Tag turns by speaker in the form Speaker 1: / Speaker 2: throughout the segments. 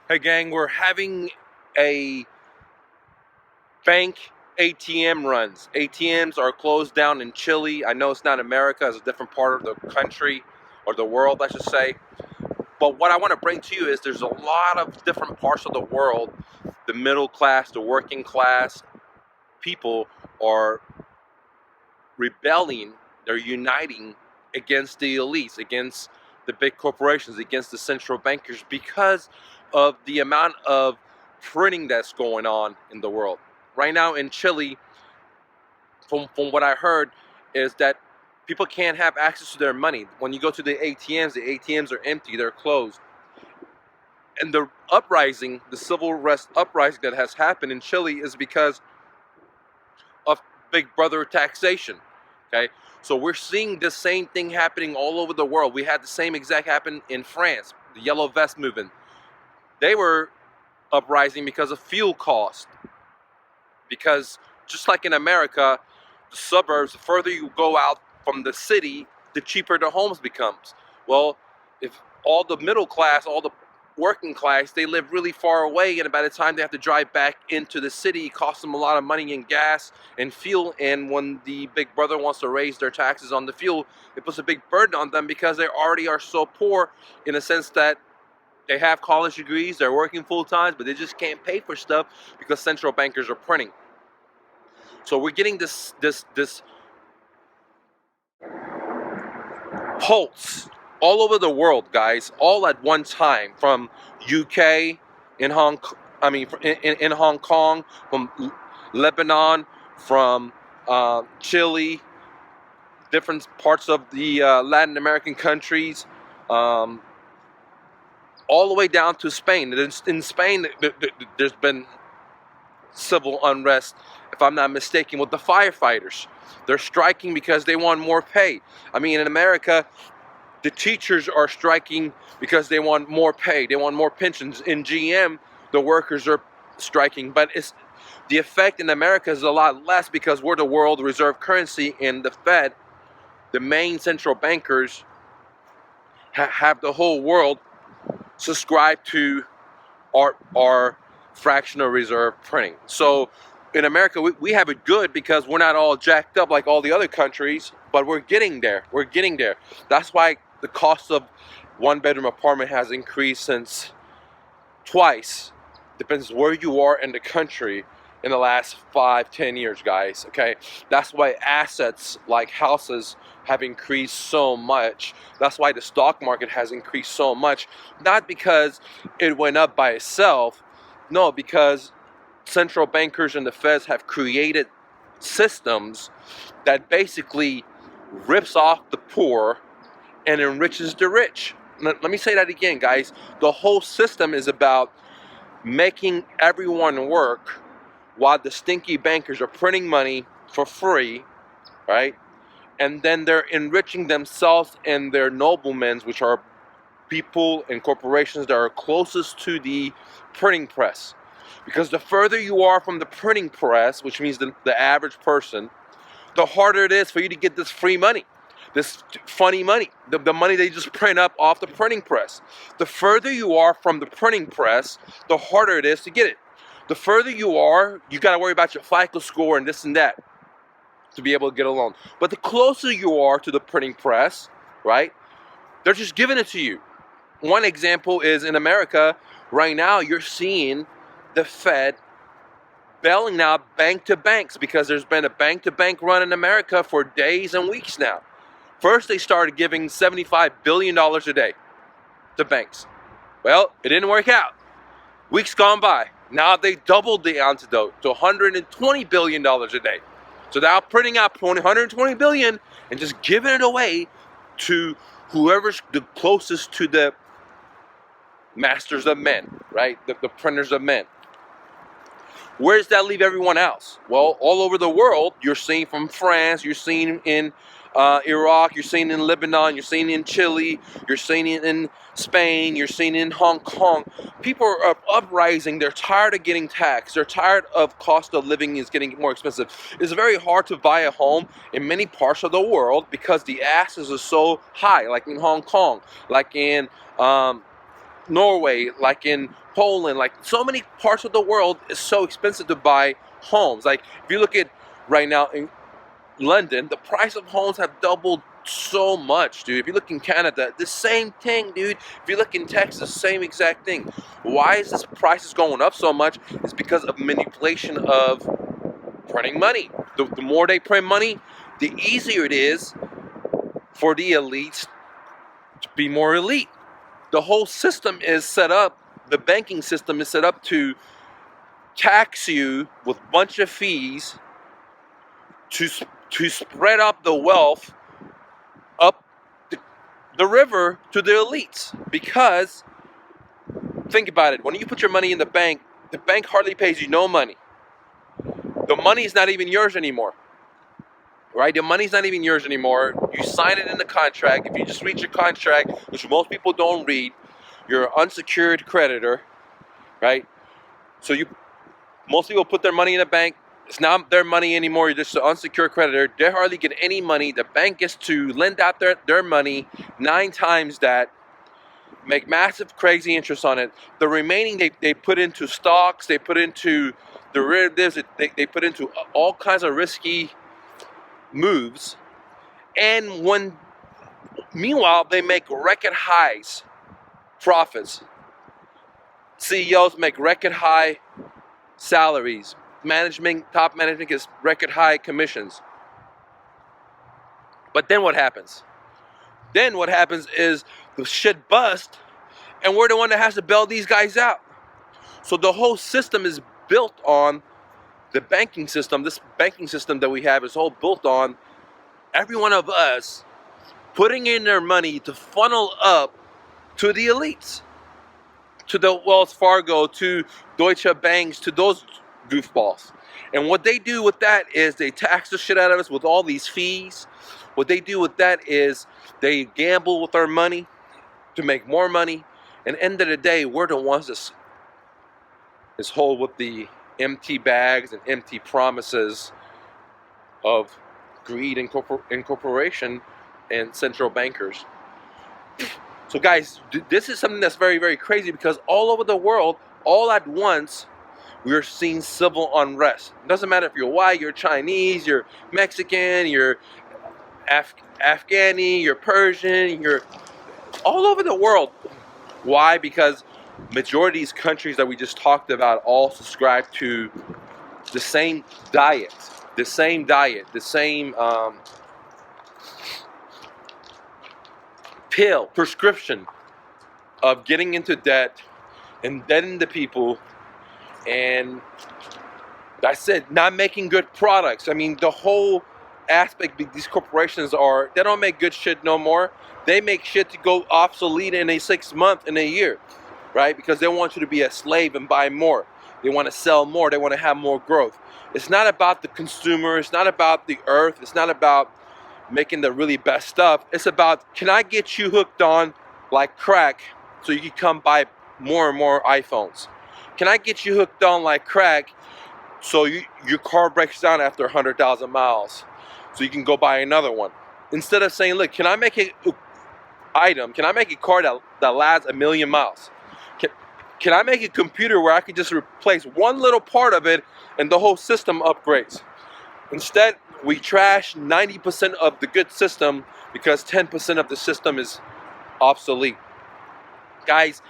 Speaker 1: Hey gang, we're having a bank ATM runs. ATMs are closed down in Chile. I know it's not America, it's a different part of the country, or the world I should say. But what I want to bring to you is there's a lot of different parts of the world, the middle class, the working class people are rebelling, they're uniting against the elites, against the big corporations, against the central bankers because of the amount of printing that's going on in the world. Right now in Chile, from what I heard, is that people can't have access to their money. When you go to the ATMs are empty, they're closed. And the uprising, the civil unrest uprising that has happened in Chile is because of big brother taxation. Okay, so we're seeing the same thing happening all over the world. We had the same exact happen in France, the Yellow Vest movement. They were uprising because of fuel cost. Because just like in America, the suburbs, the further you go out from the city, the cheaper the homes becomes. Well, if all the middle class, all the working class, they live really far away, and by the time they have to drive back into the city, it costs them a lot of money in gas and fuel. And when the big brother wants to raise their taxes on the fuel, it puts a big burden on them because they already are so poor in a sense that they have college degrees, they're working full time, but they just can't pay for stuff because central bankers are printing. So we're getting this pulse all over the world, guys, all at one time, from UK, in Hong in Hong Kong, from Lebanon, from Chile, different parts of the Latin American countries, all the way down to Spain. In Spain, there's been civil unrest, if I'm not mistaken, with the firefighters. They're striking because they want more pay. I mean, in America, the teachers are striking because they want more pay. They want more pensions. In GM, the workers are striking, but the effect in America is a lot less because we're the world reserve currency, and the Fed, the main central bankers, have the whole world subscribe to our fractional reserve printing. So in America, we have it good because we're not all jacked up like all the other countries, but we're getting there. We're getting there. That's why the cost of one-bedroom apartment has increased since twice, depends where you are in the country, in the last 5-10 years, guys. Okay, that's why assets like houses have increased so much. That's why the stock market has increased so much, not because it went up by itself, no, because central bankers and the Feds have created systems that basically rips off the poor and enriches the rich. Let me say that again, guys. The whole system is about making everyone work while the stinky bankers are printing money for free, right? And then they're enriching themselves and their noblemen, which are people and corporations that are closest to the printing press. Because the further you are from the printing press, which means the average person, the harder it is for you to get this free money, this funny money, the money they just print up off the printing press. The further you are from the printing press, the harder it is to get it. The further you are, you got to worry about your FICO score and this and that to be able to get a loan. But the closer you are to the printing press, right, they're just giving it to you. One example is in America, right now you're seeing the Fed bailing out bank-to banks because there's been a bank-to-bank run in America for days and weeks now. First, they started giving $75 billion a day to banks. Well, it didn't work out. Weeks gone by. Now they doubled the antidote to $120 billion a day. So now printing out $120 billion and just giving it away to whoever's the closest to the masters of men, right? The printers of men. Where does that leave everyone else? Well, all over the world, you're seeing from France, you're seeing in Iraq, you're seeing in Lebanon, you're seeing in Chile, you're seeing in Spain, you're seeing in Hong Kong. People are uprising. They're tired of getting taxed. They're tired of cost of living is getting more expensive. It's very hard to buy a home in many parts of the world because the asses are so high, like in Hong Kong, like in Norway, like in Poland, like so many parts of the world, it's so expensive to buy homes. Like if you look at right now in London, the price of homes have doubled so much, dude. If you look in Canada, the same thing, dude. If you look in Texas, same exact thing. Why is this prices going up so much? It's because of manipulation of printing money. The more they print money, the easier it is for the elites to be more elite. The whole system is set up, the banking system is set up to tax you with a bunch of fees to spread up the wealth up the river to the elites. Because, think about it, when you put your money in the bank hardly pays you no money. The money is not even yours anymore. Right? The money's not even yours anymore. You sign it in the contract. If you just read your contract, which most people don't read, you're an unsecured creditor, right? So most people put their money in the bank. It's not their money anymore. You're just an unsecured creditor. They hardly get any money. The bank gets to lend out their money 9 times that, make massive crazy interest on it. The remaining they put into stocks, they put into derivatives, they put into all kinds of risky moves. And meanwhile, they make record highs profits. CEOs make record high salaries. Top management gets record high commissions. But then what happens? Then what happens is the shit bust, and we're the one that has to bail these guys out. So the whole system is built on the banking system. This banking system that we have is all built on every one of us putting in their money to funnel up to the elites, to the Wells Fargo, to Deutsche Banks, to those goofballs. And what they do with that is they tax the shit out of us with all these fees. What they do with that is they gamble with our money to make more money. And end of the day, we're the ones that's whole with the empty bags and empty promises of greed and incorporation and central bankers. So guys, this is something that's very, very crazy, because all over the world, all at once, we're seeing civil unrest. It doesn't matter if you're white, you're Chinese, you're Mexican, you're Afghani, you're Persian, you're all over the world. Why? Because majority of these countries that we just talked about all subscribe to the same diet, the same prescription of getting into debt, indebting the people, and that's it, not making good products. I mean, the whole aspect, these corporations they don't make good shit no more. They make shit to go obsolete in a 6 month, in a year, right? Because they want you to be a slave and buy more. They want to sell more. They want to have more growth. It's not about the consumer. It's not about the earth. It's not about making the really best stuff. It's about, can I get you hooked on like crack so you can come buy more and more iPhones? Can I get you hooked on like crack so your car breaks down after 100,000 miles so you can go buy another one? Instead of saying, look, can I make a car that lasts 1,000,000 miles? Can I make a computer where I can just replace one little part of it and the whole system upgrades? Instead, we trash 90% of the good system because 10% of the system is obsolete. Guys,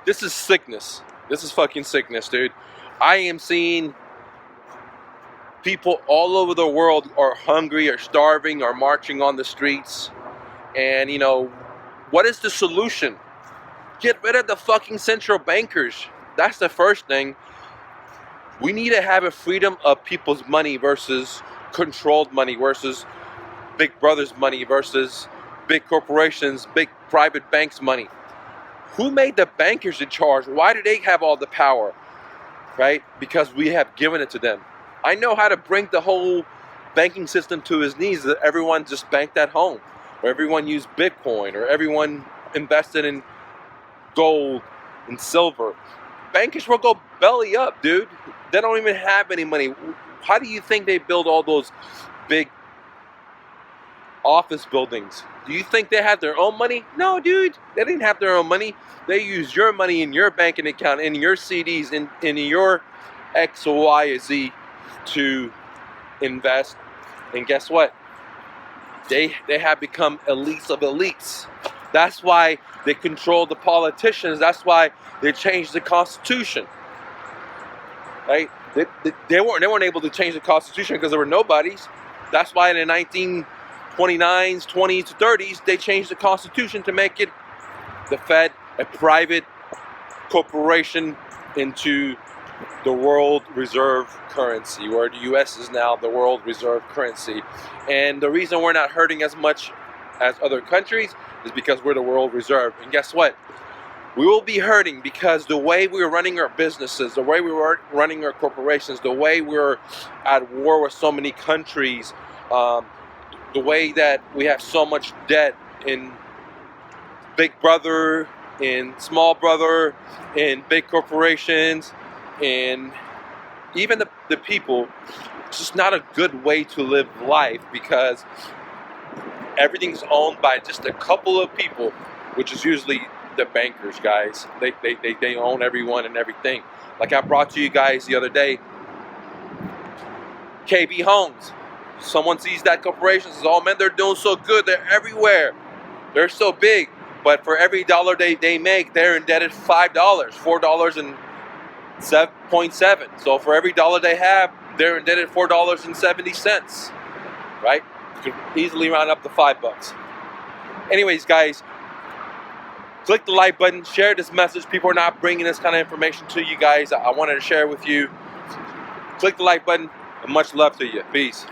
Speaker 1: this is sickness. This is fucking sickness, dude. I am seeing people all over the world are hungry, are starving, are marching on the streets. And, what is the solution? Get rid of the fucking central bankers. That's the first thing. We need to have a freedom of people's money versus controlled money, versus big brother's money, versus big corporations, big private banks' money. Who made the bankers in charge? Why do they have all the power? Right? Because we have given it to them. I know how to bring the whole banking system to his knees, that everyone just banked at home, or everyone used Bitcoin, or everyone invested in gold and silver. Bankers will go belly up, dude. They don't even have any money. How do you think they build all those big office buildings. Do you think they had their own money? No, dude. They didn't have their own money. They used your money in your banking account, in your CDs, in your X or Y or Z to invest. And guess what? They have become elites of elites. That's why they control the politicians. That's why they changed the Constitution. Right? They weren't able to change the Constitution because there were nobodies. That's why in the 1929s, 20s, 30s, they changed the Constitution to make it the Fed a private corporation into the world reserve currency, where the US is now the world reserve currency. And the reason we're not hurting as much as other countries is because we're the world reserve. And guess what? We will be hurting because the way we're running our businesses, the way we're running our corporations, the way we're at war with so many countries, the way that we have so much debt in Big Brother, in Small Brother, in big corporations, and even the people. It's just not a good way to live life because everything's owned by just a couple of people, which is usually the bankers, guys. They own everyone and everything. Like I brought to you guys the other day, KB Homes. Someone sees that corporation and says, oh man, they're doing so good. They're everywhere. They're so big. But for every dollar they make, they're indebted $5, $4.7. So for every dollar they have, they're indebted $4.70. Right? You could easily round up to $5. Anyways, guys, click the like button, share this message. People are not bringing this kind of information to you guys. I wanted to share it with you. Click the like button, and much love to you. Peace.